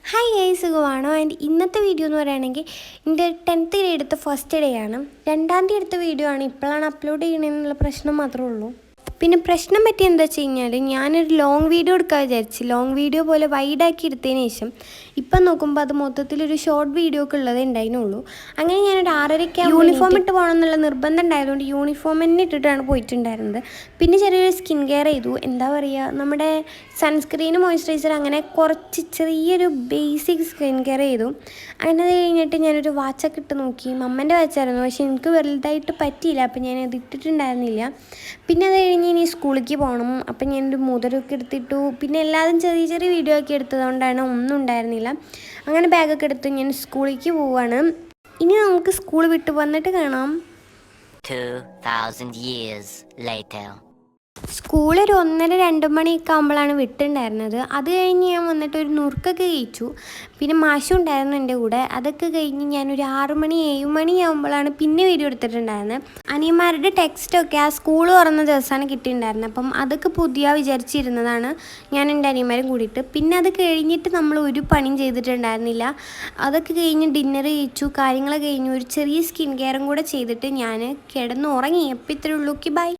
Hi guys സുഖമാണോ? And ഇന്നത്തെ video എന്ന് പറയുകയാണെങ്കിൽ എൻ്റെ 10th ഗ്രേഡ് എടുത്ത ഫസ്റ്റ് ഡേ ആണ്. 2ാം തീയതി എടുത്ത വീഡിയോ ആണ്. ഇപ്പോഴാണ് അപ്ലോഡ് ചെയ്യണമെന്നുള്ള പ്രശ്നം മാത്രമേ ഉള്ളൂ. പിന്നെ പ്രശ്നം പറ്റി എന്താ വെച്ച് കഴിഞ്ഞാൽ ഞാനൊരു ലോങ് വീഡിയോ എടുക്കാൻ വിചാരിച്ചു. ലോങ് വീഡിയോ പോലെ വൈഡാക്കി എടുത്തതിന് ശേഷം ഇപ്പം നോക്കുമ്പോൾ അത് മൊത്തത്തിലൊരു ഷോർട്ട് വീഡിയോ ഒക്കെ ഉള്ളതേ ഉണ്ടായിരുന്നുള്ളൂ. അങ്ങനെ ഞാനൊരു 6:30 യൂണിഫോം ഇട്ട് പോകണം എന്നുള്ള നിർബന്ധം ഉണ്ടായതുകൊണ്ട് യൂണിഫോം തന്നെ ഇട്ടിട്ടാണ് പോയിട്ടുണ്ടായിരുന്നത്. പിന്നെ ചെറിയൊരു സ്കിൻ കെയർ ചെയ്തു. എന്താ പറയുക, നമ്മുടെ സൺസ്ക്രീൻ, മോയ്സ്ചറൈസർ, അങ്ങനെ കുറച്ച് ചെറിയൊരു ബേസിക് സ്കിൻ കെയർ ചെയ്തു. അങ്ങനെ അത് കഴിഞ്ഞിട്ട് ഞാനൊരു വാച്ചൊക്കെ ഇട്ട് നോക്കി. മമ്മൻ്റെ വാച്ചായിരുന്നു, പക്ഷേ എനിക്ക് വലുതായിട്ട് പറ്റിയില്ല. അപ്പം ഞാനത് ഇട്ടിട്ടുണ്ടായിരുന്നില്ല. പിന്നെ അത് കഴിഞ്ഞ് ഇനി സ്കൂളിലേക്ക് പോകണം. അപ്പം ഞാനൊരു മോതിരമൊക്കെ എടുത്തിട്ടു. പിന്നെ എല്ലാവരും ചെറിയ ചെറിയ വീഡിയോ ഒക്കെ എടുത്തതുകൊണ്ടാണ് ഒന്നും ഉണ്ടായിരുന്നില്ല. അങ്ങനെ ബാഗൊക്കെ എടുത്ത് ഞാൻ സ്കൂളിലേക്ക് പോവുകയാണ്. ഇനി നമുക്ക് സ്കൂൾ വിട്ട് വന്നിട്ട് കാണാം. 2000 years later. സ്കൂളൊരു 1:30-2 മണിയൊക്കെ ആകുമ്പോഴാണ് വിട്ടുണ്ടായിരുന്നത്. അത് കഴിഞ്ഞ് ഞാൻ വന്നിട്ട് ഒരു നുറുക്കൊക്കെ കഴിച്ചു. പിന്നെ മാഷും ഉണ്ടായിരുന്നു എൻ്റെ കൂടെ. അതൊക്കെ കഴിഞ്ഞ് ഞാനൊരു 6-7 മണിയാകുമ്പോഴാണ് പിന്നെ വീഡിയോ എടുത്തിട്ടുണ്ടായിരുന്നത്. അനിയന്മാരുടെ ടെക്സ്റ്റൊക്കെ ആ സ്കൂൾ തുറന്ന ദിവസമാണ് കിട്ടിയിട്ടുണ്ടായിരുന്നത്. അപ്പം അതൊക്കെ പുതിയ വിചാരിച്ചിരുന്നതാണ് ഞാൻ എൻ്റെ അനിയന്മാരും കൂടിയിട്ട്. പിന്നെ അത് കഴിഞ്ഞിട്ട് നമ്മൾ ഒരു പണിയും ചെയ്തിട്ടുണ്ടായിരുന്നില്ല. അതൊക്കെ കഴിഞ്ഞ് ഡിന്നർ കഴിച്ചു, കാര്യങ്ങളൊക്കെ കഴിഞ്ഞു. ഒരു ചെറിയ സ്കിൻ കെയറും കൂടെ ചെയ്തിട്ട് ഞാൻ കിടന്നുറങ്ങി. അപ്പോൾ ഇത്രയേ ഉള്ളൂ. ബൈ.